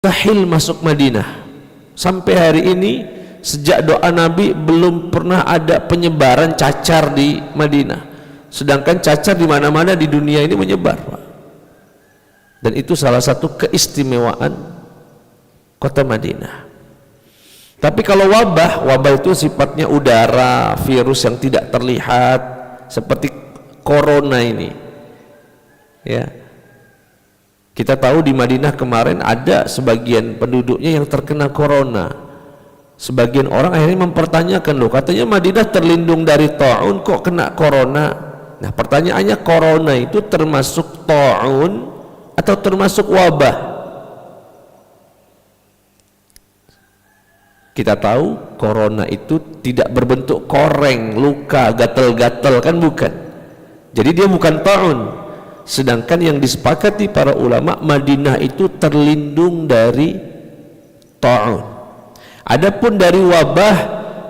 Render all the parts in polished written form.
mustahil masuk Madinah. Sampai hari ini sejak doa Nabi belum pernah ada penyebaran cacar di Madinah. Sedangkan cacar di mana-mana di dunia ini menyebar, Pak. Dan itu salah satu keistimewaan kota Madinah. Tapi kalau wabah itu sifatnya udara, virus yang tidak terlihat, seperti corona ini. Ya. Kita tahu di Madinah kemarin ada sebagian penduduknya yang terkena corona. Sebagian orang akhirnya mempertanyakan, loh katanya Madinah terlindung dari ta'un kok kena corona. Nah pertanyaannya, corona itu termasuk ta'un atau termasuk wabah? Kita tahu corona itu tidak berbentuk koreng, luka, gatal-gatal, kan bukan. Jadi dia bukan ta'un. Sedangkan yang disepakati para ulama, Madinah itu terlindung dari ta'un. Adapun dari wabah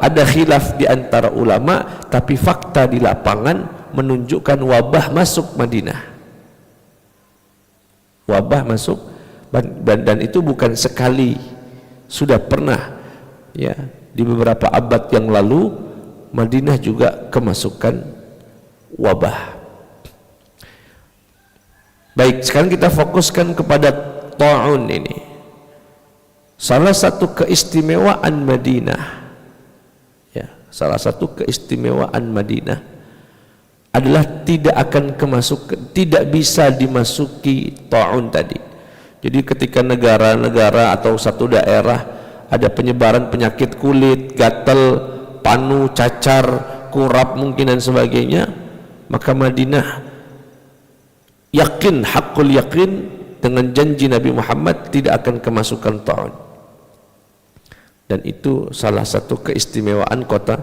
ada khilaf di antara ulama, tapi fakta di lapangan menunjukkan wabah masuk Madinah. Wabah masuk, dan itu bukan sekali, sudah pernah. Ya, di beberapa abad yang lalu Madinah juga kemasukan wabah. Baik, sekarang kita fokuskan kepada ta'un ini. Salah satu keistimewaan Madinah, ya, salah satu keistimewaan Madinah adalah tidak bisa dimasuki ta'un tadi. Jadi ketika negara-negara atau satu daerah ada penyebaran penyakit kulit, gatal, panu, cacar, kurap mungkin dan sebagainya, maka Madinah yakin, hakul yakin dengan janji Nabi Muhammad tidak akan kemasukan ta'un. Dan itu salah satu keistimewaan kota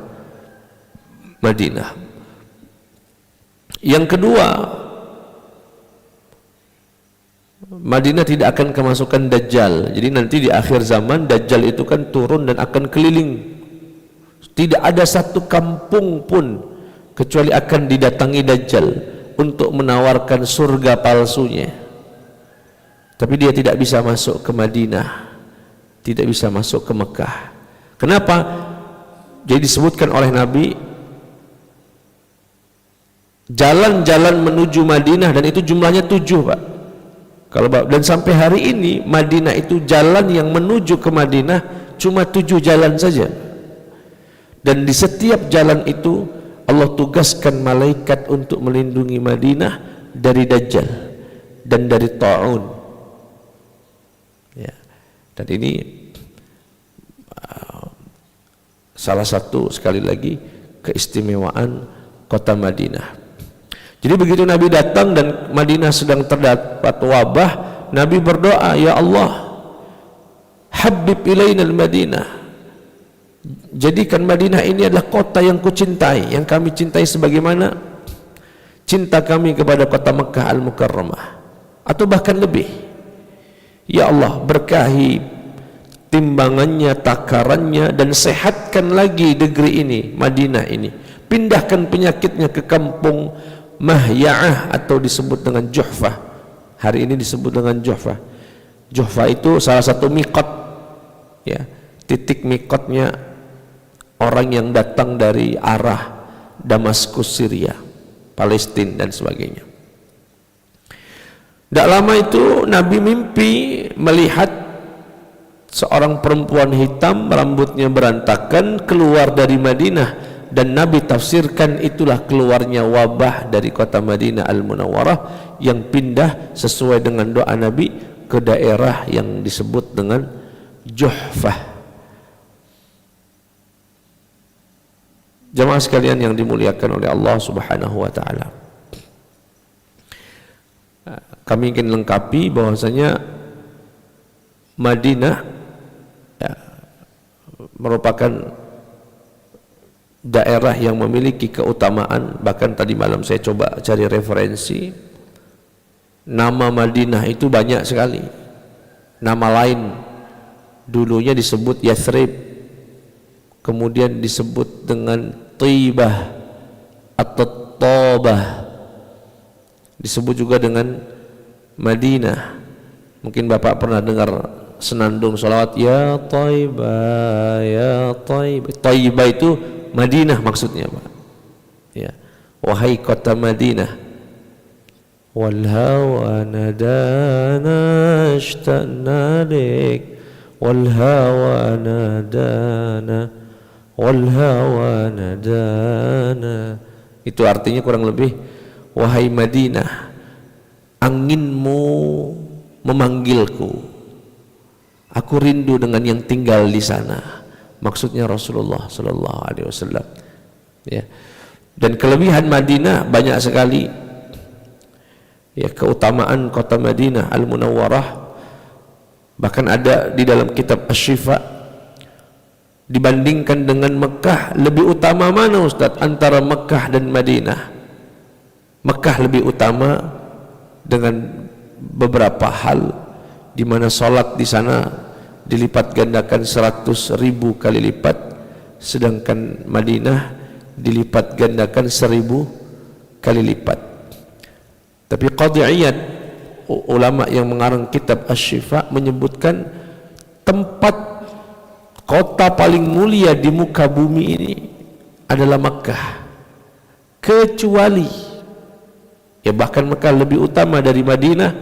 Madinah. Yang kedua, Madinah tidak akan kemasukan Dajjal. Jadi nanti di akhir zaman Dajjal itu kan turun dan akan keliling. Tidak ada satu kampung pun kecuali akan didatangi Dajjal untuk menawarkan surga palsunya. Tapi dia tidak bisa masuk ke Madinah, tidak bisa masuk ke Mekah. Kenapa? Jadi disebutkan oleh Nabi, jalan-jalan menuju Madinah, dan itu jumlahnya 7, Pak. Dan sampai hari ini Madinah itu jalan yang menuju ke Madinah cuma 7 jalan saja. Dan di setiap jalan itu Allah tugaskan malaikat untuk melindungi Madinah dari Dajjal dan dari ta'un. Ya. Dan ini salah satu, sekali lagi, keistimewaan kota Madinah. Jadi begitu Nabi datang dan Madinah sedang terdapat wabah, Nabi berdoa, ya Allah, habib ilainal Madinah, jadikan Madinah ini adalah kota yang kucintai, yang kami cintai sebagaimana cinta kami kepada kota Mekah Al-Mukarramah, atau bahkan lebih. Ya Allah, berkahi timbangannya, takarannya, dan sehatkan lagi negeri ini, Madinah ini. Pindahkan penyakitnya ke kampung Mahya'ah atau disebut dengan Juhfah. Hari ini disebut dengan Juhfah. Juhfah itu salah satu miqat, ya, titik miqatnya orang yang datang dari arah Damaskus, Syria, Palestina dan sebagainya. Tidak lama itu Nabi mimpi melihat seorang perempuan hitam, rambutnya berantakan, keluar dari Madinah. Dan Nabi tafsirkan itulah keluarnya wabah dari kota Madinah Al-Munawwarah yang pindah sesuai dengan doa Nabi ke daerah yang disebut dengan Juhfah. Jamaah sekalian yang dimuliakan oleh Allah Subhanahu wa taala, kami ingin lengkapi bahwasanya Madinah, ya, merupakan daerah yang memiliki keutamaan. Bahkan tadi malam saya coba cari referensi, nama Madinah itu banyak sekali. Nama lain dulunya disebut Yathrib, kemudian disebut dengan Tibah atau Tobah, disebut juga dengan Madinah. Mungkin Bapak pernah dengar senandung salawat, ya Thaibah, ya Thaibah. Thaibah itu Madinah maksudnya, Pak. Ya, wahai kota Madinah. Wal hawa nadana ashtana lik, wal hawa nadana, wal hawa nadana. Itu artinya kurang lebih, wahai Madinah, anginmu memanggilku, aku rindu dengan yang tinggal di sana. Maksudnya Rasulullah sallallahu alaihi wasallam. Ya. Dan kelebihan Madinah banyak sekali. Ya, keutamaan kota Madinah Al-Munawwarah, bahkan ada di dalam kitab Asy-Syifa, dibandingkan dengan Mekah, lebih utama mana Ustaz antara Mekah dan Madinah? Mekah lebih utama dengan beberapa hal, di mana salat di sana dilipat gandakan 100.000 kali lipat, sedangkan Madinah dilipat gandakan 1000 kali lipat. Tapi Qadhi Iyad, ulama yang mengarang kitab Asy-Syifa, menyebutkan tempat kota paling mulia di muka bumi ini adalah Makkah, kecuali, ya bahkan Makkah lebih utama dari Madinah,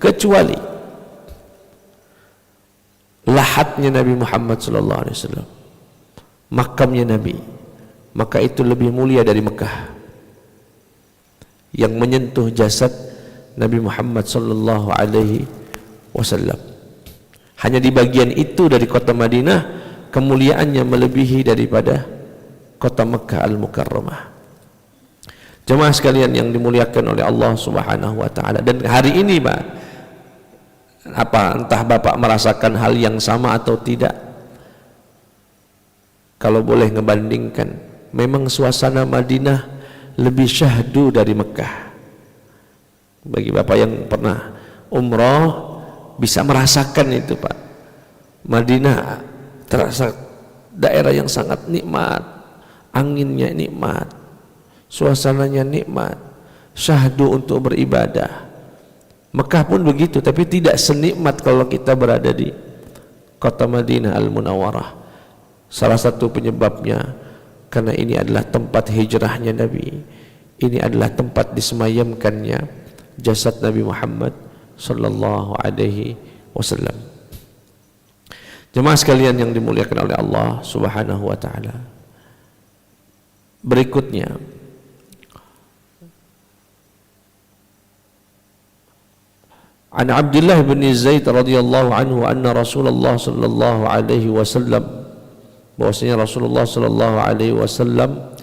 kecuali lahatnya Nabi Muhammad sallallahu alaihi wasallam, makamnya Nabi, maka itu lebih mulia dari Mekah. Yang menyentuh jasad Nabi Muhammad sallallahu alaihi wasallam, hanya di bagian itu dari kota Madinah kemuliaannya melebihi daripada kota Mekah Al-Mukarramah. Jemaah sekalian yang dimuliakan oleh Allah Subhanahu wa taala, dan hari ini Pak, entah Bapak merasakan hal yang sama atau tidak, kalau boleh ngebandingkan, memang suasana Madinah lebih syahdu dari Mekah. Bagi Bapak yang pernah umrah bisa merasakan itu Pak. Madinah terasa daerah yang sangat nikmat, anginnya nikmat, suasananya nikmat, syahdu untuk beribadah. Mekah pun begitu, tapi tidak senikmat kalau kita berada di kota Madinah Al-Munawwarah. Salah satu penyebabnya karena ini adalah tempat hijrahnya Nabi, ini adalah tempat disemayamkannya jasad Nabi Muhammad sallallahu alaihi wasallam. Jemaah sekalian yang dimuliakan oleh Allah Subhanahu wa taala, berikutnya An Abdullah bin Zaid radhiyallahu anhu anna Rasulullah sallallahu alaihi wasallam, bahwasanya Rasulullah sallallahu alaihi wasallam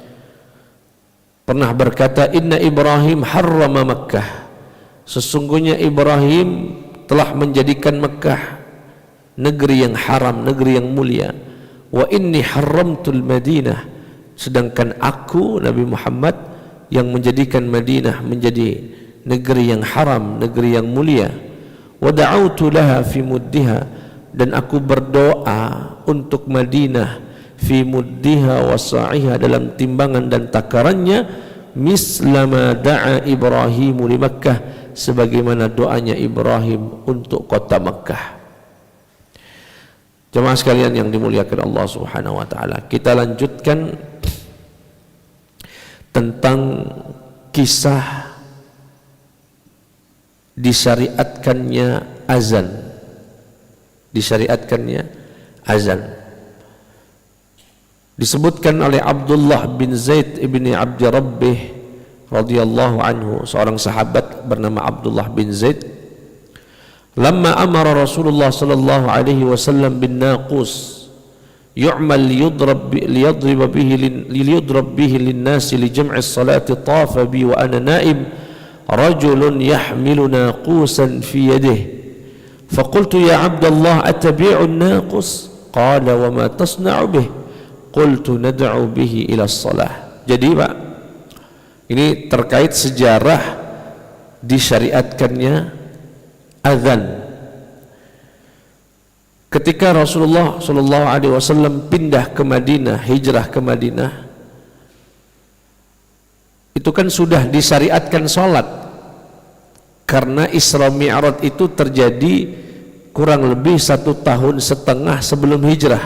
pernah berkata, inna Ibrahim harrama Makkah, sesungguhnya Ibrahim telah menjadikan Makkah negeri yang haram, negeri yang mulia. Wa inni haramtul Madinah, sedangkan aku Nabi Muhammad yang menjadikan Madinah menjadi negeri yang haram, negeri yang mulia. Wa da'autu laha fi muddiha, dan aku berdoa untuk Madinah fi muddiha wa sa'iha, dalam timbangan dan takarannya, mislama da'a Ibrahimu li Makkah, sebagaimana doanya Ibrahim untuk kota Makkah. Jemaah sekalian yang dimuliakan Allah Subhanahu wa taala, kita lanjutkan tentang kisah disyariatkannya azan. Disyariatkannya azan. Disebutkan oleh Abdullah bin Zaid ibni Abdi Rabbih radhiyallahu anhu, seorang sahabat bernama Abdullah bin Zaid, lamma amara Rasulullah sallallahu alaihi wasallam bin naqus yu'mal liyadrib bihi lin-nas li jam'i as-salati tafa bi wa ana na'im rajulun yahmilu naqusan fi yadihi faqultu ya Abdullah atabi'u an-naqus qala wa ma tasna'u bih qultu nad'u bihi ila as-salah. Jadi Pak, ini terkait sejarah disyariatkannya azan. Ketika Rasulullah sallallahu alaihi wasallam pindah ke Madinah, hijrah ke Madinah, itu kan sudah disyariatkan salat, karena Isra Mi'raj itu terjadi kurang lebih 1 tahun setengah sebelum hijrah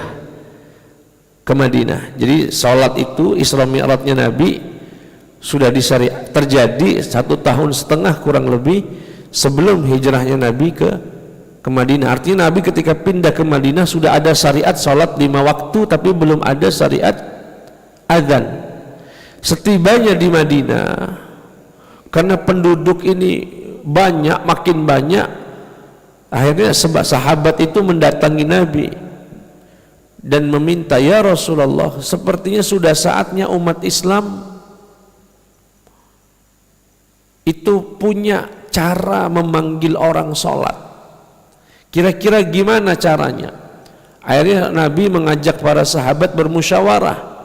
ke Madinah. Jadi sholat itu Isra Mi'rajnya Nabi sudah terjadi 1 tahun setengah kurang lebih sebelum hijrahnya Nabi ke Madinah. Artinya Nabi ketika pindah ke Madinah sudah ada syariat sholat 5 waktu, tapi belum ada syariat azan. Setibanya di Madinah, karena penduduk ini banyak, makin banyak, akhirnya sahabat itu mendatangi Nabi dan meminta, ya Rasulullah, sepertinya sudah saatnya umat Islam itu punya cara memanggil orang sholat. Kira-kira gimana caranya? Akhirnya Nabi mengajak para sahabat bermusyawarah.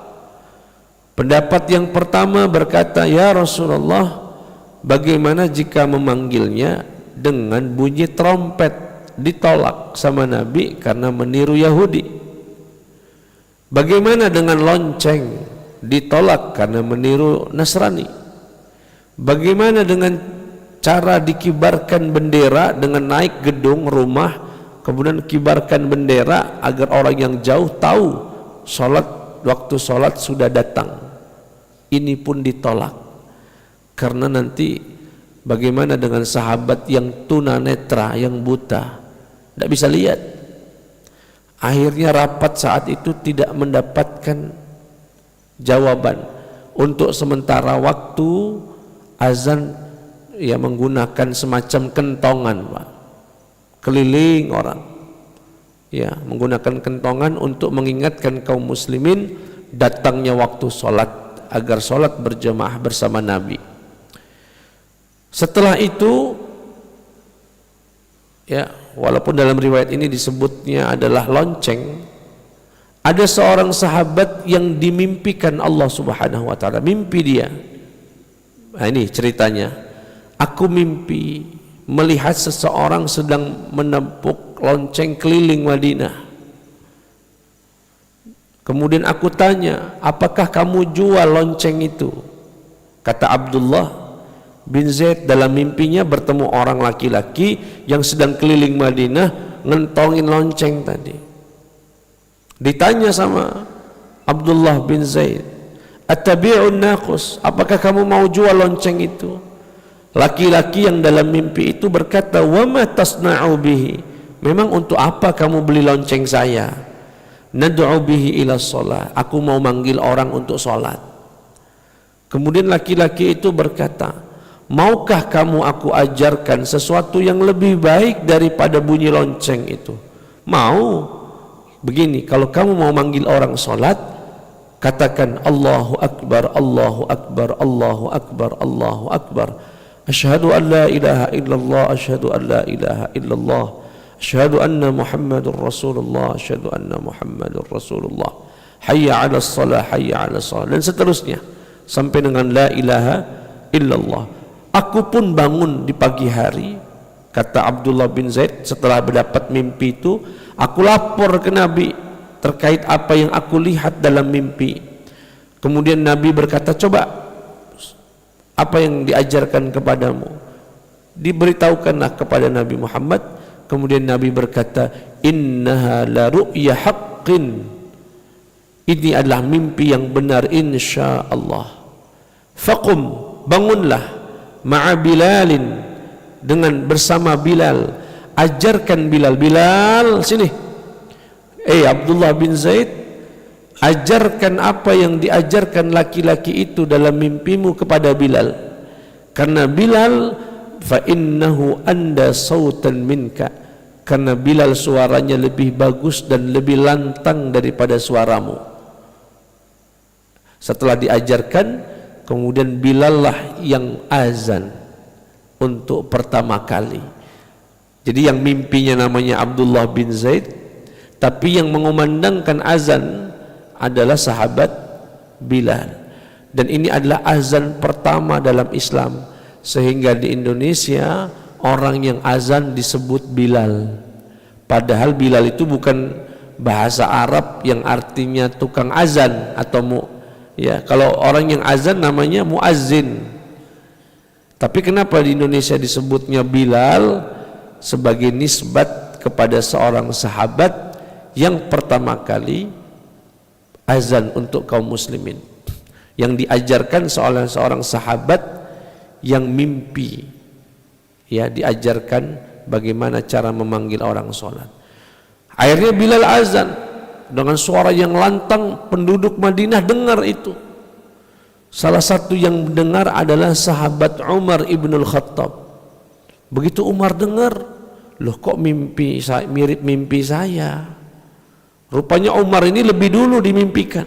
Pendapat yang pertama berkata, ya Rasulullah, bagaimana jika memanggilnya dengan bunyi trompet? Ditolak sama Nabi karena meniru Yahudi. Bagaimana dengan lonceng? Ditolak karena meniru Nasrani. Bagaimana dengan cara dikibarkan bendera dengan naik gedung rumah kemudian kibarkan bendera agar orang yang jauh tahu waktu sholat sudah datang? Ini pun ditolak karena nanti bagaimana dengan sahabat yang tunanetra, yang buta, tidak bisa lihat. Akhirnya rapat saat itu tidak mendapatkan jawaban. Untuk sementara waktu azan ya menggunakan semacam kentongan, Pak. Keliling orang ya menggunakan kentongan untuk mengingatkan kaum muslimin datangnya waktu sholat agar sholat berjamaah bersama Nabi. Setelah itu ya, walaupun dalam riwayat ini disebutnya adalah lonceng, ada seorang sahabat yang dimimpikan Allah Subhanahu wa taala, mimpi dia. Nah, ini ceritanya. Aku mimpi melihat seseorang sedang menepuk lonceng keliling Madinah. Kemudian aku tanya, apakah kamu jual lonceng itu? Kata Abdullah bin Zaid, dalam mimpinya bertemu orang laki-laki yang sedang keliling Madinah ngentongin lonceng tadi. Ditanya sama Abdullah bin Zaid, "Attabi'un naqus?" Apakah kamu mau jual lonceng itu? Laki-laki yang dalam mimpi itu berkata, "Wa ma tasna'u bihi?" Memang untuk apa kamu beli lonceng saya? "Nad'u bihi ila shalah." Aku mau manggil orang untuk sholat. Kemudian laki-laki itu berkata, "Maukah kamu aku ajarkan sesuatu yang lebih baik daripada bunyi lonceng itu?" Mau. Begini, kalau kamu mau manggil orang sholat, katakan Allahu Akbar, Allahu Akbar, Allahu Akbar, Allahu Akbar. Asyhadu an la ilaha illallah, asyhadu an la ilaha illallah, asyhadu anna Muhammadur Rasulullah, asyhadu anna Muhammadur Rasulullah. Hayya 'alas shalah, hayya 'alas shalah, dan seterusnya sampai dengan la ilaha illallah. Aku pun bangun di pagi hari, kata Abdullah bin Zaid, setelah mendapat mimpi itu, aku lapor ke Nabi terkait apa yang aku lihat dalam mimpi. Kemudian Nabi berkata, "Coba apa yang diajarkan kepadamu?" Diberitahukanlah kepada Nabi Muhammad. Kemudian Nabi berkata, "Innaha la ru'ya haqqin." Ini adalah mimpi yang benar insyaallah. Faqum, bangunlah, ma'a Bilalin, dengan bersama Bilal. Ajarkan Bilal. Bilal, sini. Abdullah bin Zaid, ajarkan apa yang diajarkan laki-laki itu dalam mimpimu kepada Bilal. Karena Bilal, fa innahu anda sautan minka. Karena Bilal suaranya lebih bagus dan lebih lantang daripada suaramu. Setelah diajarkan, kemudian Bilal lah yang azan untuk pertama kali. Jadi yang mimpinya namanya Abdullah bin Zaid, tapi yang mengumandangkan azan adalah sahabat Bilal. Dan ini adalah azan pertama dalam Islam, sehingga di Indonesia orang yang azan disebut Bilal. Padahal Bilal itu bukan bahasa Arab yang artinya tukang azan atau kalau orang yang azan namanya muazzin. Tapi kenapa di Indonesia disebutnya Bilal? Sebagai nisbat kepada seorang sahabat yang pertama kali azan untuk kaum muslimin, yang diajarkan oleh seorang sahabat yang mimpi, ya, diajarkan bagaimana cara memanggil orang sholat. Akhirnya Bilal azan dengan suara yang lantang, penduduk Madinah dengar itu. Salah satu yang mendengar adalah sahabat Umar ibnul Khattab. Begitu Umar dengar, loh kok mimpi mirip mimpi saya. Rupanya Umar ini lebih dulu dimimpikan.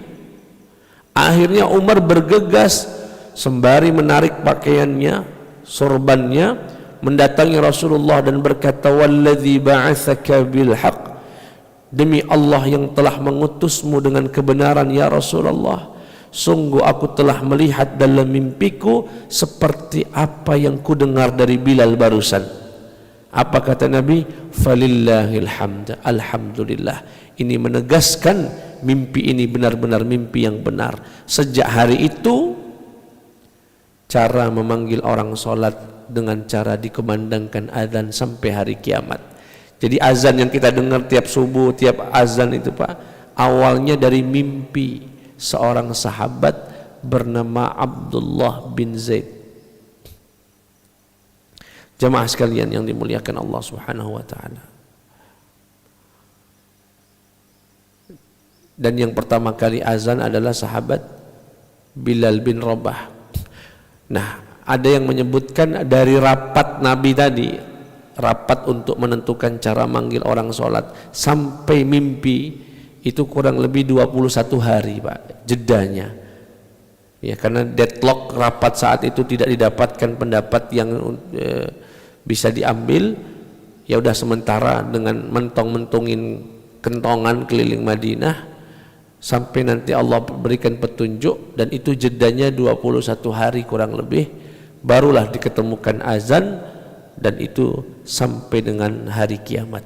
Akhirnya Umar bergegas sembari menarik pakaiannya, sorbannya, mendatangi Rasulullah dan berkata, "Walladzi ba'atsaka bil haqq." Demi Allah yang telah mengutusmu dengan kebenaran ya Rasulullah, sungguh aku telah melihat dalam mimpiku seperti apa yang ku dengar dari Bilal barusan. Apa kata Nabi? Falillahil hamd. Alhamdulillah. Ini menegaskan mimpi ini benar-benar mimpi yang benar. Sejak hari itu cara memanggil orang sholat dengan cara dikumandangkan azan sampai hari kiamat. Jadi azan yang kita dengar tiap subuh, tiap azan itu Pak, awalnya dari mimpi seorang sahabat bernama Abdullah bin Zaid. Jamaah sekalian yang dimuliakan Allah Subhanahu wa taala. Dan yang pertama kali azan adalah sahabat Bilal bin Rabah. Nah, ada yang menyebutkan dari rapat Nabi tadi, rapat untuk menentukan cara manggil orang sholat sampai mimpi, itu kurang lebih 21 hari Pak jedanya. Ya, karena deadlock rapat saat itu tidak didapatkan pendapat yang bisa diambil. Ya udah sementara dengan mentong-mentungin kentongan keliling Madinah sampai nanti Allah berikan petunjuk, dan itu jedanya 21 hari kurang lebih, barulah diketemukan azan, dan itu sampai dengan hari kiamat.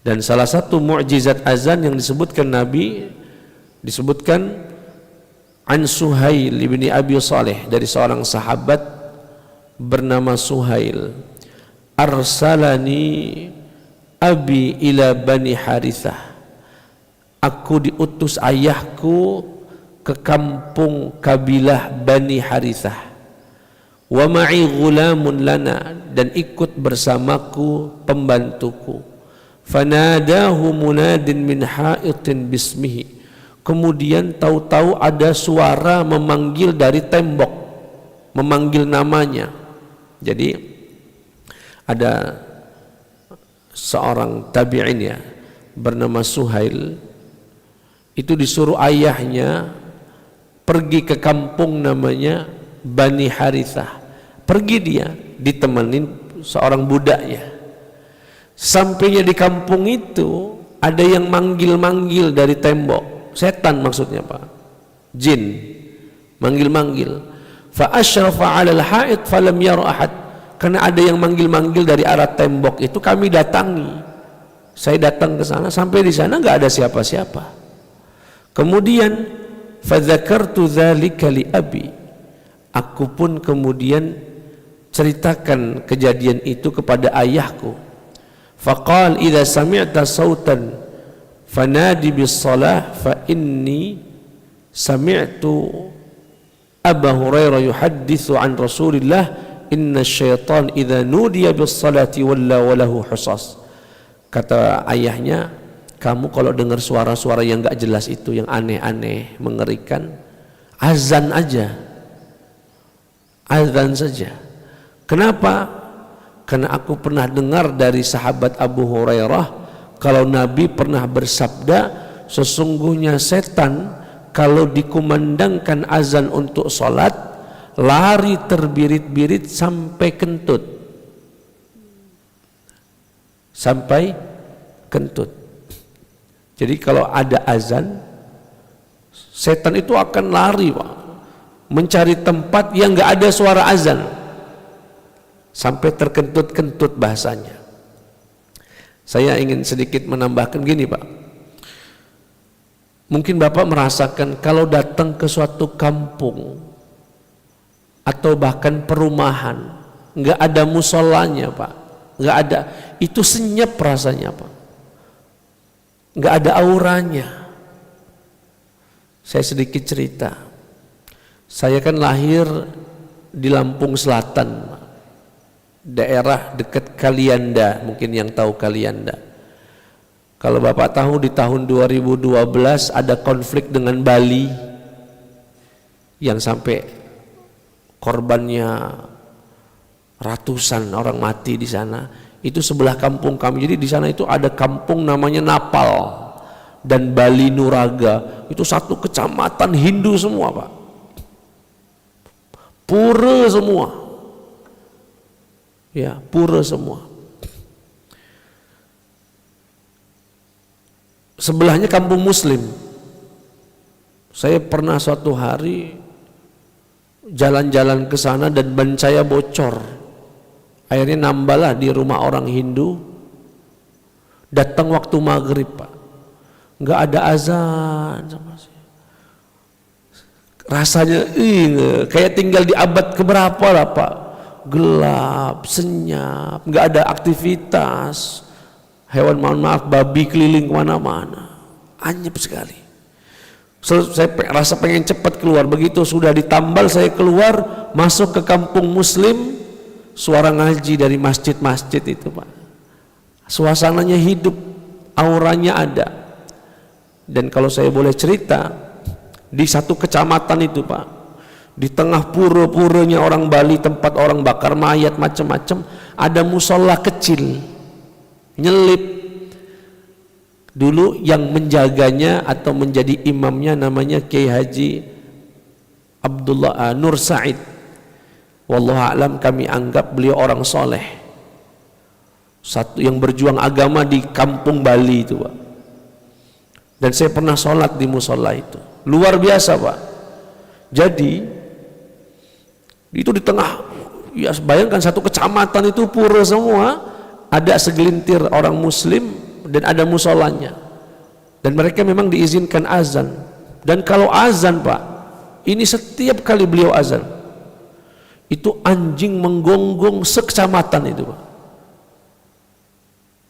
Dan salah satu mukjizat azan yang disebutkan Nabi, disebutkan an Suhail ibni Abi Saleh, dari seorang sahabat bernama Suhail, arsalani abi ila bani Harithah, aku diutus ayahku ke kampung kabilah Bani Harithah, wa ma'i ghulamun lana, dan ikut bersamaku pembantuku, fanadahu munadin min ha'itin bismihi, kemudian tahu-tahu ada suara memanggil dari tembok, memanggil namanya. Jadi ada seorang tabi'in ya bernama Suhail, itu disuruh ayahnya pergi ke kampung namanya Bani Harithah. Pergi dia ditemenin seorang budaknya. Sampainya di kampung itu ada yang manggil-manggil dari tembok. Setan maksudnya Pak, jin manggil-manggil. Fa asyrafa 'alal ha'id falam yara ahad. Karena ada yang manggil-manggil dari arah tembok itu, kami datangi. Saya datang ke sana, sampai di sana enggak ada siapa-siapa. Kemudian fadzakartu dzalika li abi, aku pun kemudian ceritakan kejadian itu kepada ayahku. Faqal idza sami'ta sautan fanadi bis salah fa inni sami'tu Abu Hurairah yuhadditsu an Rasulillah inna syaitan idza nudiya bis salati walla walahu husas. Kata ayahnya, kamu kalau dengar suara-suara yang gak jelas itu, yang aneh-aneh, mengerikan, azan aja, azan saja. Kenapa? Karena aku pernah dengar dari sahabat Abu Hurairah, kalau Nabi pernah bersabda, sesungguhnya setan kalau dikumandangkan azan untuk sholat, lari terbirit-birit sampai kentut, sampai kentut. Jadi kalau ada azan, setan itu akan lari Pak, mencari tempat yang gak ada suara azan, sampai terkentut-kentut bahasanya. Saya ingin sedikit menambahkan gini Pak, mungkin Bapak merasakan kalau datang ke suatu kampung atau bahkan perumahan, gak ada musolanya Pak, nggak ada, itu senyap rasanya Pak, nggak ada auranya. Saya sedikit cerita, saya kan lahir di Lampung Selatan, daerah dekat Kalianda, mungkin yang tahu Kalianda. Kalau Bapak tahu di tahun 2012 ada konflik dengan Bali yang sampai korbannya ratusan orang mati di sana. Itu sebelah kampung kami. Jadi di sana itu ada kampung namanya Napal dan Bali Nuraga. Itu satu kecamatan Hindu semua Pak, pura semua, ya pura semua. Sebelahnya kampung Muslim. Saya pernah suatu hari jalan-jalan ke sana dan ban saya bocor. Akhirnya nambahlah di rumah orang Hindu. Datang waktu maghrib Pak, nggak ada azan sama saya. Rasanya kayak tinggal di abad keberapa lah Pak. Gelap, senyap, nggak ada aktivitas. Hewan, mohon maaf, babi keliling kemana-mana, anyep sekali. Saya rasa pengen cepat keluar. Begitu sudah ditambal saya keluar, masuk ke kampung Muslim, suara ngaji dari masjid-masjid itu Pak. Suasananya hidup, auranya ada. Dan kalau saya boleh cerita, di satu kecamatan itu Pak, di tengah pura-puranya orang Bali, tempat orang bakar mayat macam-macam, ada musola kecil nyelip. Dulu yang menjaganya atau menjadi imamnya namanya Kiai Haji Abdullah Nur Said. Wallahu a'lam, kami anggap beliau orang soleh, satu yang berjuang agama di kampung Bali itu Pak. Dan saya pernah sholat di musola itu, luar biasa Pak. Jadi itu di tengah, ya bayangkan satu kecamatan itu pura semua, ada segelintir orang Muslim dan ada musolanya, dan mereka memang diizinkan azan. Dan kalau azan Pak, ini setiap kali beliau azan itu anjing menggonggong sekecamatan itu Pak.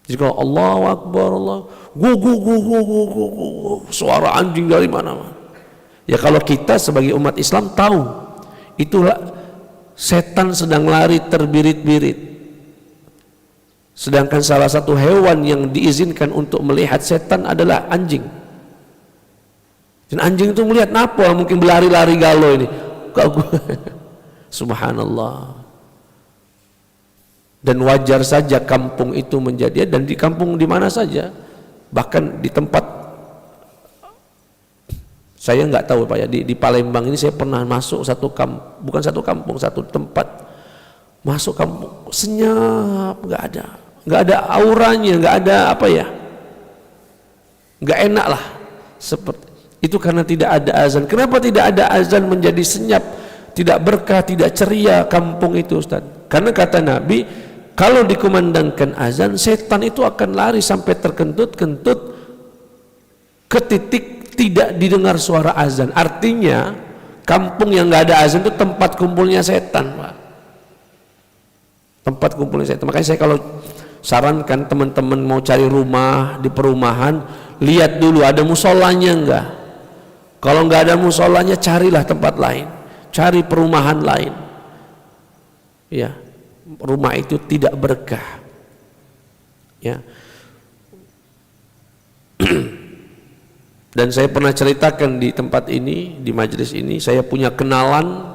Jadi kalau Allahu Akbar, Allah, suara anjing dari mana-mana. Ya kalau kita sebagai umat Islam tahu itulah setan sedang lari terbirit-birit. Sedangkan salah satu hewan yang diizinkan untuk melihat setan adalah anjing. Dan anjing itu melihat apa? Mungkin berlari-lari galau ini. Subhanallah. Dan wajar saja kampung itu menjadi, dan di kampung di mana saja, bahkan di tempat saya nggak tahu Pak ya, di Palembang ini saya pernah masuk satu kampung, bukan satu kampung, satu tempat, masuk kampung senyap, nggak ada auranya, nggak ada apa ya, nggak enak lah seperti itu karena tidak ada azan. Kenapa tidak ada azan menjadi senyap, tidak berkah, tidak ceria kampung itu Ustaz? Karena kata Nabi, kalau dikumandangkan azan, setan itu akan lari sampai terkentut-kentut ke titik tidak didengar suara azan. Artinya kampung yang nggak ada azan itu tempat kumpulnya setan Pak, tempat kumpulnya setan. Makanya saya kalau sarankan teman-teman mau cari rumah di perumahan, lihat dulu ada musolanya enggak. Kalau enggak ada musolanya, carilah tempat lain, cari perumahan lain. Ya, rumah itu tidak berkah. Ya. Dan saya pernah ceritakan di tempat ini, di majelis ini, saya punya kenalan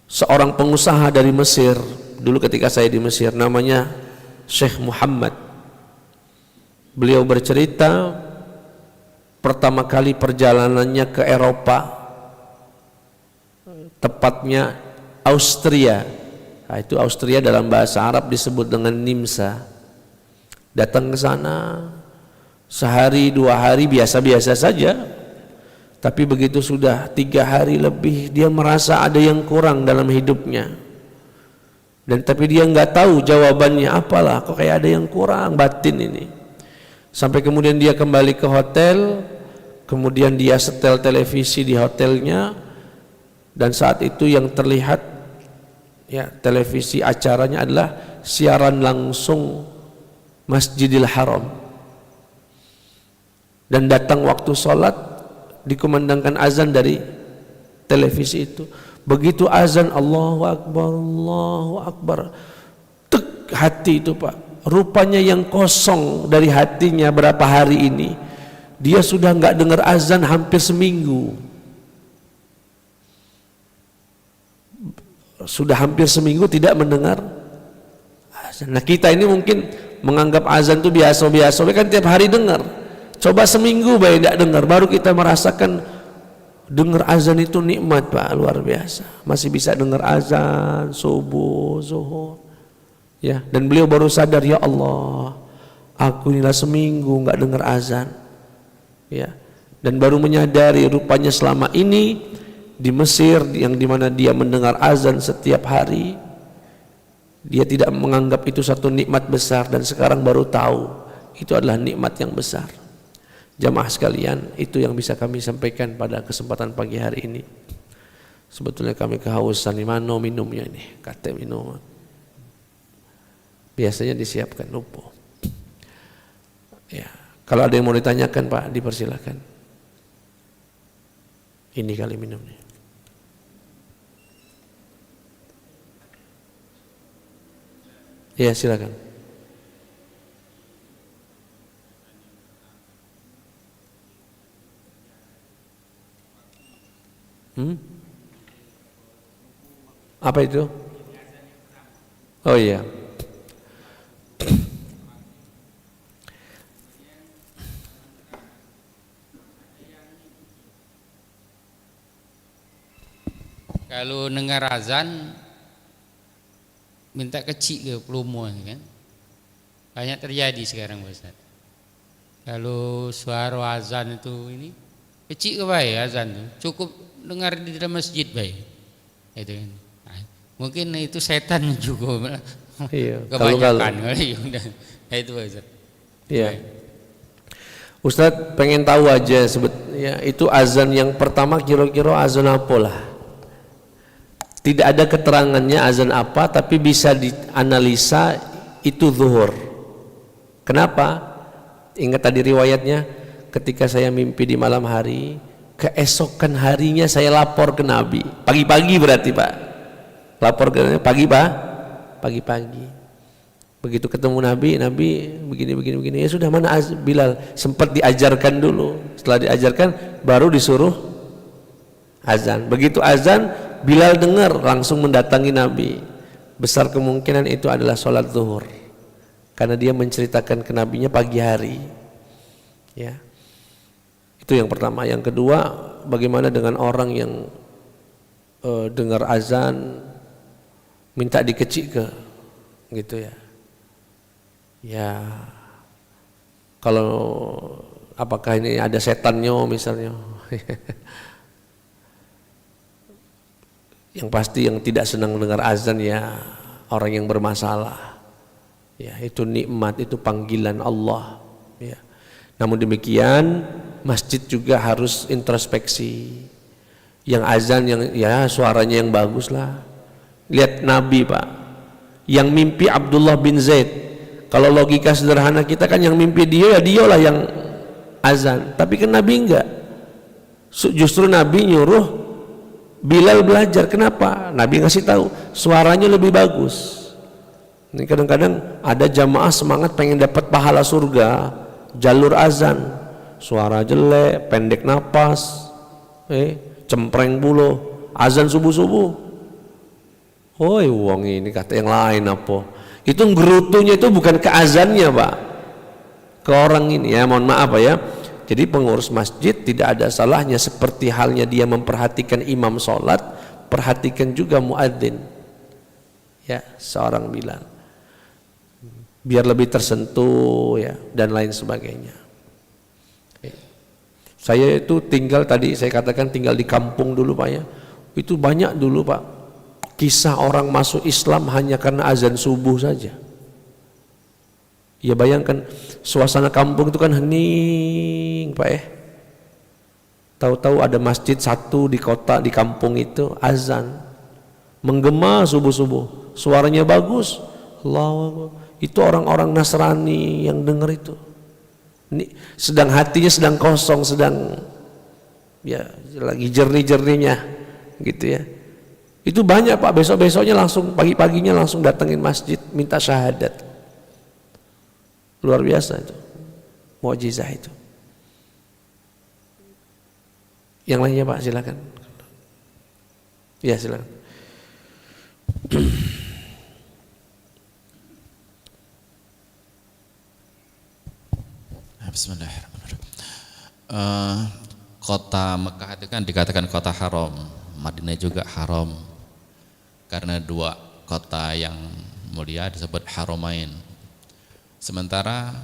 seorang pengusaha dari Mesir. Dulu ketika saya di Mesir, namanya Syekh Muhammad. Beliau bercerita pertama kali perjalanannya ke Eropa, tepatnya Austria. Nah, itu Austria dalam bahasa Arab disebut dengan Nimsa. Datang ke sana sehari 2 hari biasa-biasa saja, tapi begitu sudah 3 hari lebih, dia merasa ada yang kurang dalam hidupnya. Dan tapi dia nggak tahu jawabannya apalah, kok kayak ada yang kurang batin ini. Sampai kemudian dia kembali ke hotel, kemudian dia setel televisi di hotelnya, dan saat itu yang terlihat ya televisi acaranya adalah siaran langsung Masjidil Haram, dan datang waktu sholat dikumandangkan azan dari televisi itu. Begitu azan Allahu Akbar, tek hati itu Pak, rupanya yang kosong dari hatinya berapa hari ini, dia sudah nggak dengar azan hampir seminggu. Sudah hampir seminggu tidak mendengar azan. Nah kita ini mungkin menganggap azan itu biasa-biasa, kan tiap hari dengar. Coba seminggu baik tidak dengar, baru kita merasakan dengar azan itu nikmat Pak, luar biasa. Masih bisa dengar azan subuh, zuhur, ya. Dan beliau baru sadar, ya Allah, aku inilah seminggu nggak dengar azan, ya. Dan baru menyadari rupanya selama ini di Mesir yang dimana dia mendengar azan setiap hari, dia tidak menganggap itu satu nikmat besar, dan sekarang baru tahu itu adalah nikmat yang besar. Jamaah sekalian, itu yang bisa kami sampaikan pada kesempatan pagi hari ini. Sebetulnya kami kehausan, mana minumnya ini, kata minum. Biasanya disiapkan, lupa. Ya, kalau ada yang mau ditanyakan Pak, dipersilakan. Ini kali minumnya. Ya, silakan. Apa itu? Oh iya. Kalau dengar azan minta kecil ke pelumo kan, banyak terjadi sekarang Ustaz. Kalau suara azan itu ini kecil ke baik azan itu, cukup dengar di dalam masjid baik, itu kan. Nah, mungkin itu setan juga, Iya, kebanyakan itu Ustaz. Iya. Ustaz pengen tahu aja ya, itu azan yang pertama kira-kira azan apa lah? Tidak ada keterangannya azan apa, tapi bisa dianalisa itu zuhur. Kenapa? Ingat tadi riwayatnya, ketika saya mimpi di malam hari, keesokan harinya saya lapor ke Nabi. Pagi-pagi berarti Pak. Lapor ke Nabi pagi Pak, pagi-pagi. Begitu ketemu Nabi, Nabi begini. Ya sudah, mana Bilal? Sempat diajarkan dulu. Setelah diajarkan baru disuruh azan. Begitu azan, Bilal dengar langsung mendatangi Nabi. Besar kemungkinan itu adalah sholat zuhur, karena dia menceritakan ke Nabinya pagi hari. Ya, itu yang pertama. Yang kedua, bagaimana dengan orang yang dengar azan minta dikecilkan, gitu ya? Ya, kalau apakah ini ada setannya misalnya? Yang pasti yang tidak senang dengar azan ya orang yang bermasalah. Ya, itu nikmat, itu panggilan Allah. Ya. Namun demikian, masjid juga harus introspeksi. Yang azan yang ya suaranya yang bagus lah. Lihat Nabi Pak, yang mimpi Abdullah bin Zaid. Kalau logika sederhana kita kan yang mimpi dia ya dialah yang azan. Tapi kan Nabi enggak. Justru Nabi nyuruh Bilal belajar. Kenapa? Nabi ngasih tahu suaranya lebih bagus. Ini kadang-kadang ada jamaah semangat pengen dapat pahala surga, jalur azan, suara jelek, pendek napas, cempreng bulu, azan subuh-subuh. Oi, wong ini kata yang lain apa? Itu gerutunya itu bukan ke azannya Pak, ke orang ini ya, mohon maaf Pak ya. Jadi pengurus masjid tidak ada salahnya, seperti halnya dia memperhatikan imam sholat, perhatikan juga muadzin, ya, seorang Bilal, biar lebih tersentuh ya, dan lain sebagainya. Saya itu tinggal, tadi saya katakan tinggal di kampung dulu Pak ya, itu banyak dulu Pak kisah orang masuk Islam hanya karena azan subuh saja. Ya bayangkan suasana kampung itu kan hening Pak ya. Tahu-tahu ada masjid satu di kota, di kampung itu azan menggema subuh-subuh, suaranya bagus, Allahu Akbar. Itu orang-orang Nasrani yang dengar itu. Ini sedang hatinya sedang kosong, sedang ya lagi jernih-jernihnya gitu ya. Itu banyak Pak, besok-besoknya langsung pagi-paginya langsung datengin masjid minta syahadat. Luar biasa itu. Mukjizah itu. Yang lainnya Pak silakan. Ya silakan. Bismillahirrahmanirrahim. Kota Mekah itu kan dikatakan kota haram, Madinah juga haram, karena dua kota yang mulia disebut haramain. Sementara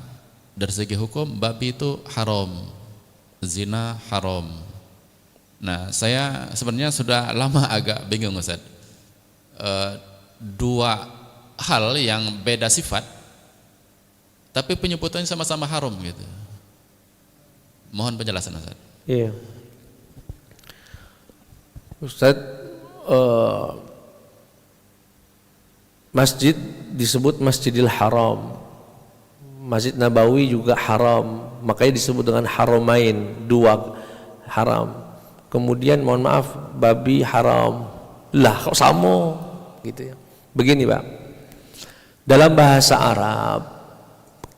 dari segi hukum babi itu haram, zina haram. Nah, saya sebenarnya sudah lama agak bingung Ustaz. Dua hal yang beda sifat tapi penyebutannya sama-sama haram gitu. Mohon penjelasan Ustaz. Iya. Ustaz, masjid disebut Masjidil Haram. Masjid Nabawi juga haram, makanya disebut dengan haramain, dua haram. Kemudian mohon maaf, babi haram. Lah kok sama gitu ya. Begini Pak, dalam bahasa Arab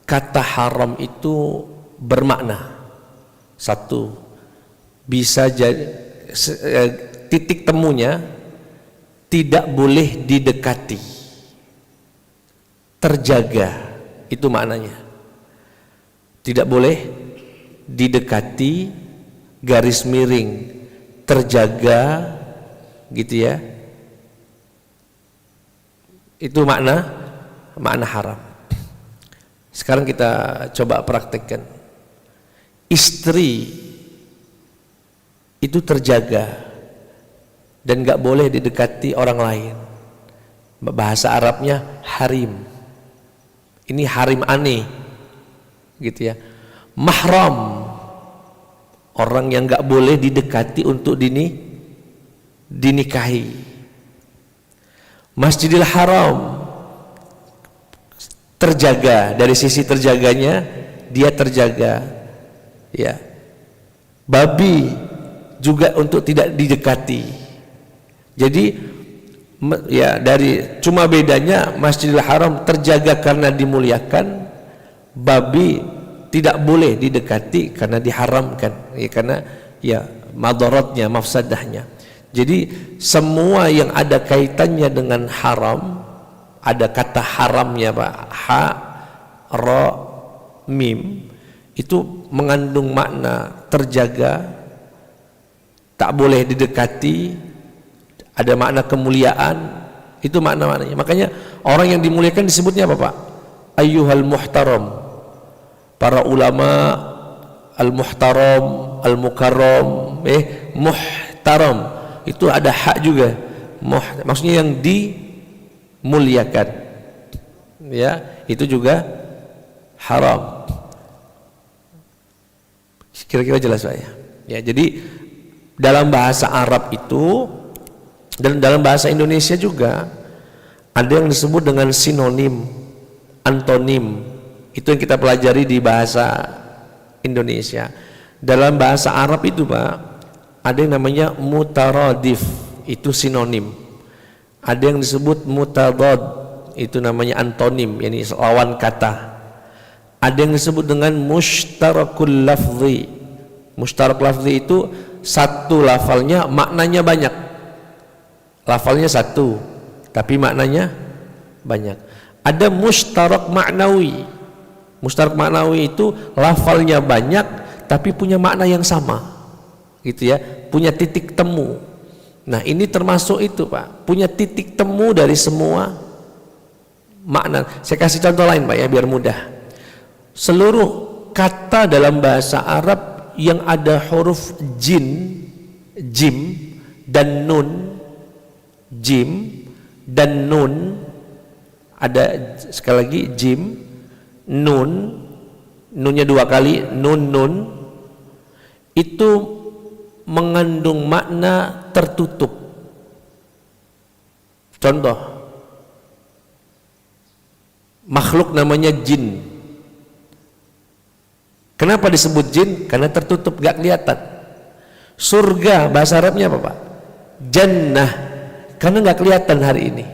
kata haram itu bermakna satu, bisa jadi titik temunya tidak boleh didekati, terjaga, itu maknanya. Tidak boleh didekati, garis miring, terjaga gitu ya. Itu makna haram. Sekarang kita coba praktekkan. Istri itu terjaga dan gak boleh didekati orang lain. Bahasa Arabnya harim. Ini harim aneh gitu ya. Mahram, orang yang gak boleh didekati untuk dinikahi. Masjidil Haram terjaga, dari sisi terjaganya dia terjaga ya. Babi juga untuk tidak didekati. Jadi ya, dari cuma bedanya Masjidil Haram terjaga karena dimuliakan, babi tidak boleh didekati karena diharamkan ya, karena ya madaratnya, mafsadahnya. Jadi semua yang ada kaitannya dengan haram, ada kata haramnya Pak, ha, ra, mim, itu mengandung makna terjaga, tak boleh didekati, ada makna kemuliaan, itu makna-maknanya. Makanya orang yang dimuliakan disebutnya apa Pak? Ayyuhal muhtaram. Para ulama al-muhtaram, al-mukarram, muhtaram itu ada hak juga. Maksudnya yang dimuliakan. Ya, itu juga haram. Kira-kira jelas Pak ya? Ya, jadi dalam bahasa Arab itu dan dalam bahasa Indonesia juga ada yang disebut dengan sinonim, antonim. Itu yang kita pelajari di bahasa Indonesia. Dalam bahasa Arab itu Pak, ada yang namanya mutaradif, itu sinonim. Ada yang disebut mutadad, itu namanya antonim, yakni lawan kata. Ada yang disebut dengan mushtarakul lafzi. Mushtarak lafzi itu satu lafalnya maknanya banyak. Lafalnya satu, tapi maknanya banyak. Ada mushtarak maknawi. Mushtarak maknawi itu lafalnya banyak, tapi punya makna yang sama, gitu ya, punya titik temu. Nah ini termasuk itu Pak, punya titik temu dari semua makna. Saya kasih contoh lain Pak ya, biar mudah. Seluruh kata dalam bahasa Arab yang ada huruf jim dan nun, jim dan nun, ada sekali lagi jim, nun, nunnya dua kali, nun, itu mengandung makna tertutup. Contoh, makhluk namanya jin. Kenapa disebut jin? Karena tertutup, gak kelihatan. Surga bahasa Arabnya apa Pak? Jannah, karena gak kelihatan hari ini.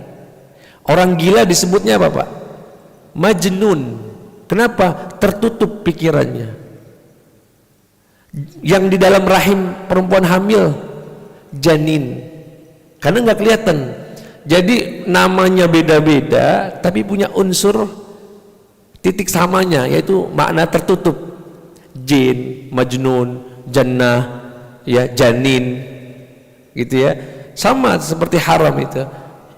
Orang gila disebutnya apa Pak? Majnun. Kenapa? Tertutup pikirannya. Yang di dalam rahim perempuan hamil, janin, karena gak kelihatan. Jadi namanya beda-beda tapi punya unsur titik samanya, yaitu makna tertutup. Jin, majnun, jannah, ya, janin, gitu ya. Sama seperti haram itu.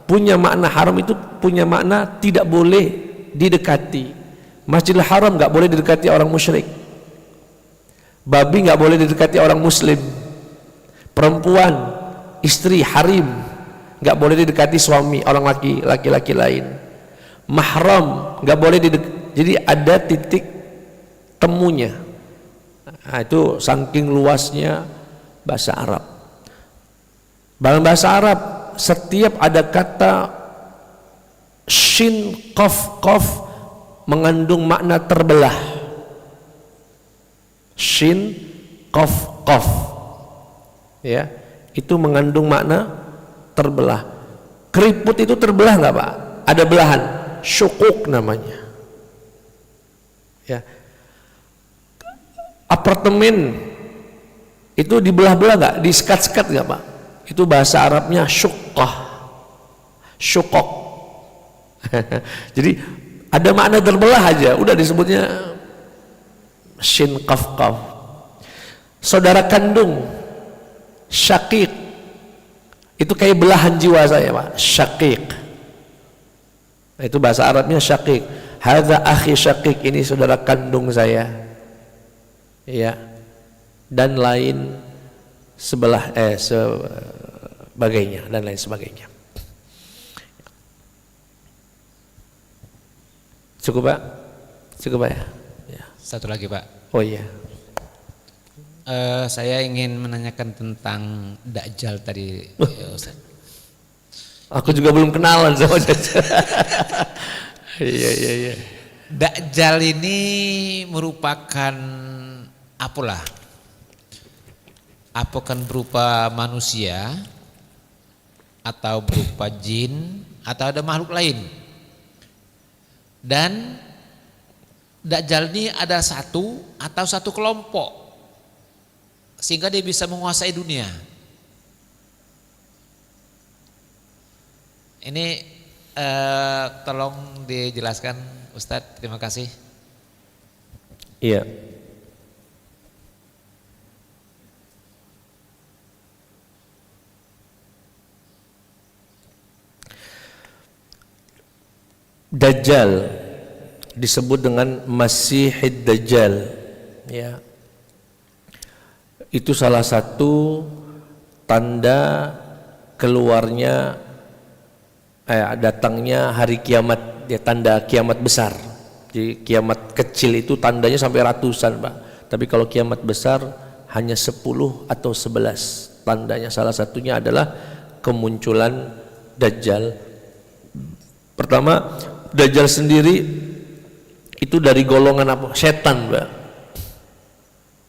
Punya makna, haram itu punya makna tidak boleh didekati. Masjidil Haram nggak boleh didekati orang musyrik. Babi nggak boleh didekati orang muslim. Perempuan, istri, harim nggak boleh didekati suami orang laki-laki lain. Mahram nggak boleh didekati. Jadi ada titik temunya. Nah, itu saking luasnya bahasa Arab. Dalam bahasa Arab setiap ada kata shin, qaf mengandung makna terbelah. Shin, qaf, ya, itu mengandung makna terbelah. Keriput itu terbelah nggak Pak? Ada belahan, syukuk namanya. Ya. Apartemen itu dibelah-belah nggak? Disekat-sekat nggak Pak? Itu bahasa Arabnya syuqqah, syukok. Jadi ada makna terbelah aja, udah disebutnya shin qaf. Saudara kandung, syaqiq, itu kayak belahan jiwa saya Pak, syaqiq. Itu bahasa Arabnya syaqiq. Hadza akhi syaqiq, ini saudara kandung saya, ya, dan lain sebagainya, dan lain sebagainya. Cukup Pak? Cukup Pak ya? Ya. Satu lagi Pak. Oh iya. Saya ingin menanyakan tentang Dajjal tadi, ya, Ustaz. Aku juga belum kenalan sama Dajjal. Iya. Dajjal ini merupakan apalah? Apakah berupa manusia atau berupa jin atau ada makhluk lain? Dan Dajjal ini ada satu atau satu kelompok sehingga dia bisa menguasai dunia. Ini tolong dijelaskan Ustadz, terima kasih. Iya. Dajjal disebut dengan Masihid Dajjal, ya. Itu salah satu tanda keluarnya datangnya hari kiamat, ya, tanda kiamat besar. Jadi kiamat kecil itu tandanya sampai ratusan Pak, tapi kalau kiamat besar hanya 10 atau 11 tandanya. Salah satunya adalah kemunculan Dajjal. Pertama, Dajjal sendiri itu dari golongan apa? Setan Pak.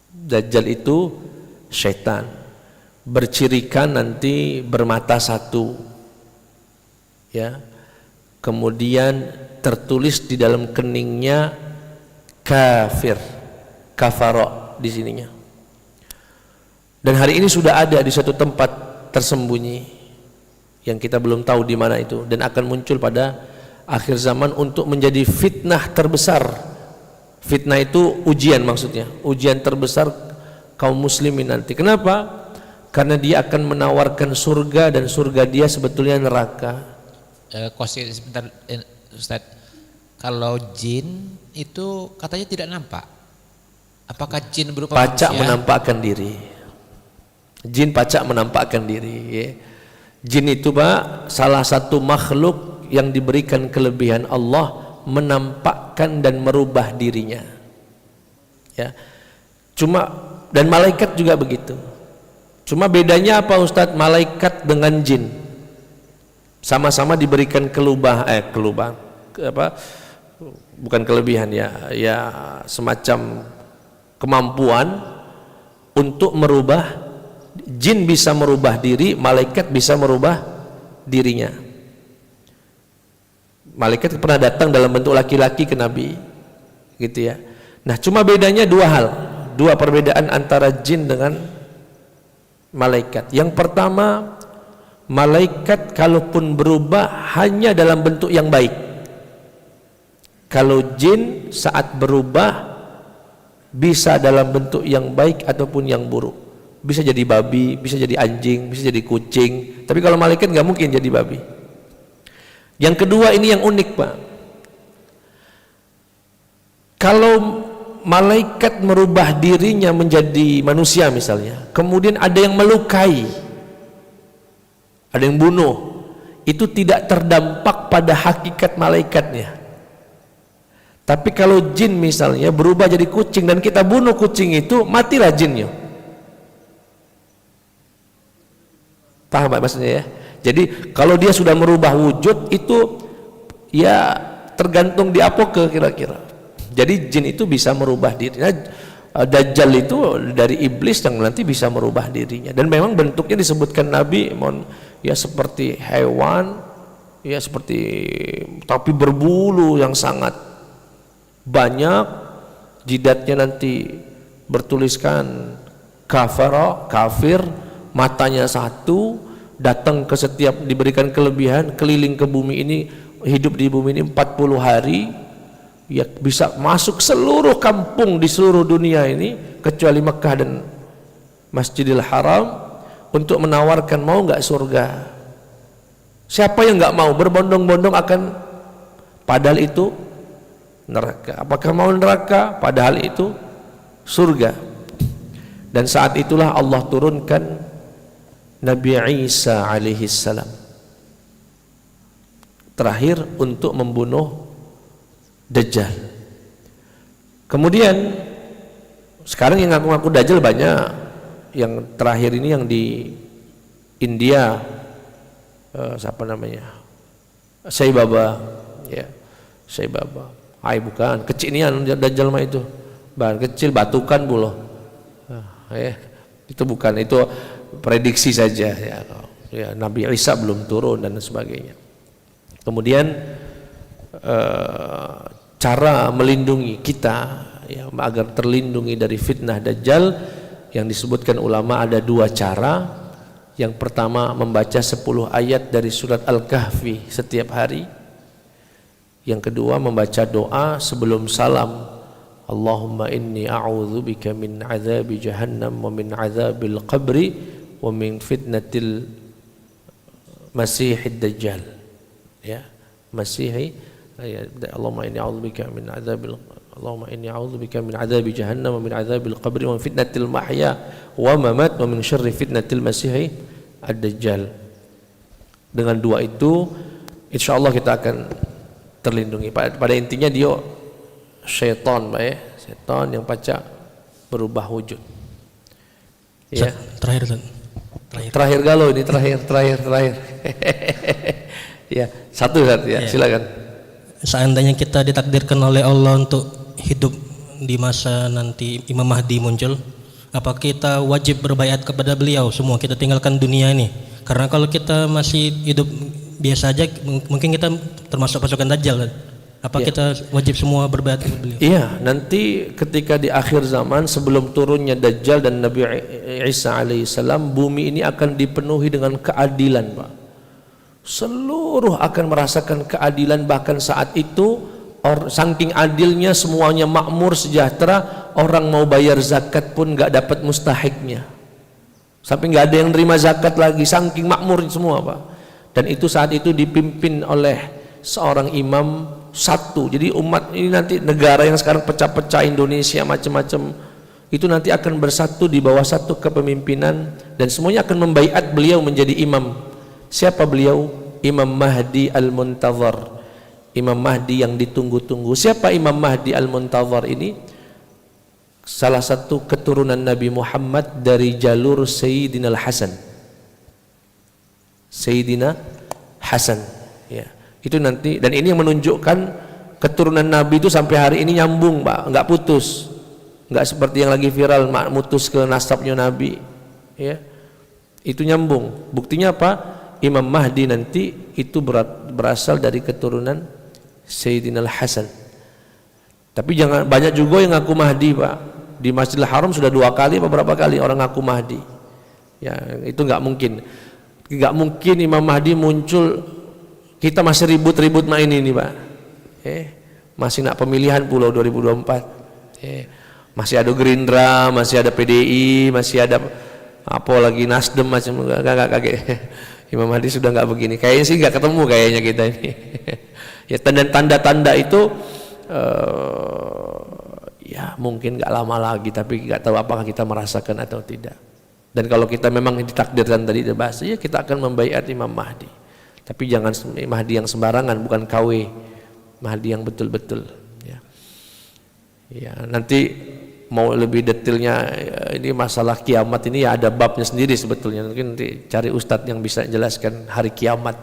Dajjal itu setan, bercirikan nanti bermata satu, ya. Kemudian tertulis di dalam keningnya kafir, kafaro di sininya. Dan hari ini sudah ada di satu tempat tersembunyi yang kita belum tahu di mana itu, dan akan muncul pada akhir zaman untuk menjadi fitnah terbesar. Fitnah itu ujian, maksudnya ujian terbesar kaum muslimin nanti. Kenapa? Karena dia akan menawarkan surga, dan surga dia sebetulnya neraka. Sebentar Ustaz, kalau jin itu katanya tidak nampak. Apakah jin berupa pacak manusia? Menampakkan diri. Jin pacak menampakkan diri, ya. Jin itu Pak salah satu makhluk yang diberikan kelebihan Allah menampakkan dan merubah dirinya, ya. Dan malaikat juga begitu. Cuma bedanya apa Ustadz? Malaikat dengan jin sama-sama diberikan bukan kelebihan ya, ya semacam kemampuan untuk merubah. Jin bisa merubah diri, malaikat bisa merubah dirinya. Malaikat pernah datang dalam bentuk laki-laki ke Nabi, gitu ya. Nah, cuma bedanya dua hal, dua perbedaan antara jin dengan malaikat. Yang pertama, malaikat kalaupun berubah hanya dalam bentuk yang baik. Kalau jin saat berubah bisa dalam bentuk yang baik ataupun yang buruk. Bisa jadi babi, bisa jadi anjing, bisa jadi kucing. Tapi kalau malaikat nggak mungkin jadi babi. Yang kedua ini yang unik, Pak. Kalau malaikat merubah dirinya menjadi manusia misalnya, kemudian ada yang melukai, ada yang bunuh, itu tidak terdampak pada hakikat malaikatnya. Tapi kalau jin misalnya berubah jadi kucing dan kita bunuh kucing itu, matilah jinnya. Paham Pak maksudnya ya? Jadi kalau dia sudah merubah wujud itu ya tergantung di apoke kira-kira. Jadi jin itu bisa merubah dirinya. Dajjal itu dari iblis yang nanti bisa merubah dirinya. Dan memang bentuknya disebutkan Nabi ya seperti hewan, ya seperti tapi berbulu yang sangat banyak, jidatnya nanti bertuliskan kafir, matanya satu, datang ke setiap, diberikan kelebihan, keliling ke bumi ini, hidup di bumi ini 40 hari, ya bisa masuk seluruh kampung di seluruh dunia ini kecuali Mekah dan Masjidil Haram untuk menawarkan mau nggak surga. Siapa yang nggak mau, berbondong-bondong akan, padahal itu neraka. Apakah mau neraka? Padahal itu surga. Dan saat itulah Allah turunkan Nabi Isa alaihi salam terakhir untuk membunuh Dajjal. Kemudian sekarang yang ngaku-ngaku Dajjal banyak. Yang terakhir ini yang di India, siapa namanya, Sai Baba, ya Sai Baba. Bukan kecinian Dajjal mah itu, bahan kecil batukan buloh. Itu bukan, itu prediksi saja ya, Nabi Isa belum turun dan sebagainya. Kemudian cara melindungi kita ya, agar terlindungi dari fitnah Dajjal yang disebutkan ulama ada dua cara. Yang pertama membaca 10 ayat dari surat Al-Kahfi setiap hari. Yang kedua membaca doa sebelum salam, Allahumma inni a'udzubika min azabi jahannam wa min azabil qabri wa min fitnatil masihid dajjal. Ya, masihi ya, Allahumma inni a'udzubika min azabil, Allahumma inni a'udzubika min azabi jahannam wa min azabil qabri wa min fitnatil mahya wa mamat wa min syarri fitnatil masihi ad-dajjal. Dengan dua itu insyaallah kita akan terlindungi. Pada intinya dia syaitan, Pak ya, syaitan yang pacak berubah wujud. Ya. Terakhir galau ini, terakhir. Ya, satu ya, silakan. Seandainya kita ditakdirkan oleh Allah untuk hidup di masa nanti Imam Mahdi muncul, apa kita wajib berbaiat kepada beliau semua, kita tinggalkan dunia ini? Karena kalau kita masih hidup biasa aja, mungkin kita termasuk pasukan Dajjal kan? Apa kita wajib semua berbaiat kepada beliau? Iya, nanti ketika di akhir zaman sebelum turunnya Dajjal dan Nabi Isa alaihissalam, bumi ini akan dipenuhi dengan keadilan, Pak. Seluruh akan merasakan keadilan, bahkan saat itu saking adilnya semuanya makmur sejahtera, orang mau bayar zakat pun nggak dapat mustahiknya, sampai nggak ada yang nerima zakat lagi, saking makmur semua, Pak. Dan itu saat itu dipimpin oleh seorang imam satu. Jadi umat ini nanti, negara yang sekarang pecah-pecah, Indonesia macam-macam, itu nanti akan bersatu di bawah satu kepemimpinan dan semuanya akan membaiat beliau menjadi imam. Siapa beliau? Imam Mahdi Al-Muntazar, Imam Mahdi yang ditunggu-tunggu. Siapa Imam Mahdi Al-Muntazar ini? Salah satu keturunan Nabi Muhammad dari jalur Sayyidina Al-Hasan. Sayyidina Hasan ya. Itu nanti, dan ini yang menunjukkan keturunan Nabi itu sampai hari ini nyambung, Pak, nggak putus, nggak seperti yang lagi viral mutus ke nasabnya Nabi, ya. Itu nyambung. Buktinya apa? Imam Mahdi nanti itu berasal dari keturunan Sayyidina Al-Hasan. Tapi jangan, banyak juga yang ngaku Mahdi, Pak. Di Masjidil Haram sudah 2 kali atau berapa kali orang ngaku Mahdi. Ya, itu nggak mungkin. Nggak mungkin Imam Mahdi muncul. Kita masih ribut-ribut main ini, Pak. Masih nak pemilihan pulau 2024. Masih ada Gerindra, masih ada PDI, masih ada apa lagi Nasdem, macam nggak kaget. Imam Mahdi sudah nggak begini. Kayaknya sih nggak ketemu kayaknya kita ini. Ya, tanda-tanda itu ya mungkin nggak lama lagi, tapi nggak tahu apakah kita merasakan atau tidak. Dan kalau kita memang ditakdirkan tadi bahasa, ya kita akan membaiat Imam Mahdi. Tapi jangan Mahdi yang sembarangan, bukan KW. Mahdi yang betul-betul. Ya. Ya, nanti mau lebih detailnya ini masalah kiamat ini ya ada babnya sendiri sebetulnya. Mungkin nanti cari ustadz yang bisa jelaskan hari kiamat.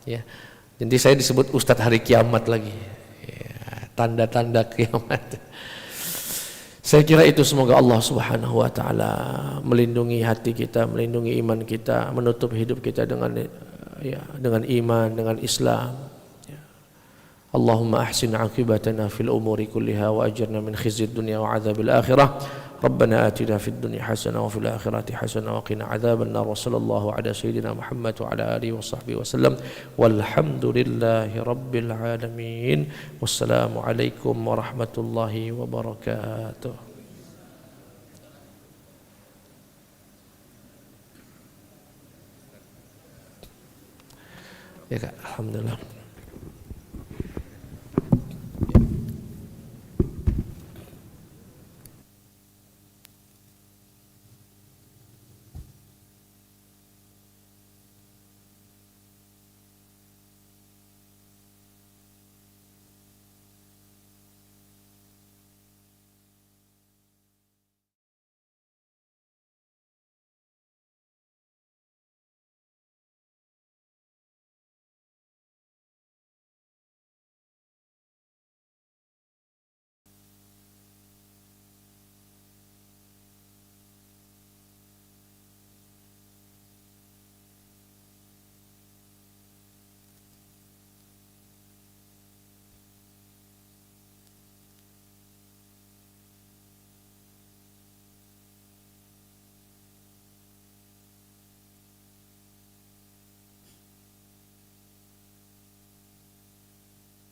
Ya. Jadi saya disebut ustadz hari kiamat lagi. Ya, tanda-tanda kiamat. Saya kira itu, semoga Allah Subhanahu wa taala melindungi hati kita, melindungi iman kita, menutup hidup kita dengan dengan iman, dengan Islam. Allahumma ahsin aqibatana fil umuri kulliha wa ajirna min khizyid dunya wa adzabil akhirah. Rabbana atina fid dunya hasanah wa fil akhirati hasanah wa qina adzaban nar. Sallallahu ala sayyidina Muhammad wa ala alihi wa sahbihi wasallam. Walhamdulillahi rabbil alamin. Wassalamu alaikum warahmatullahi wabarakatuh. Ya Kak, alhamdulillah.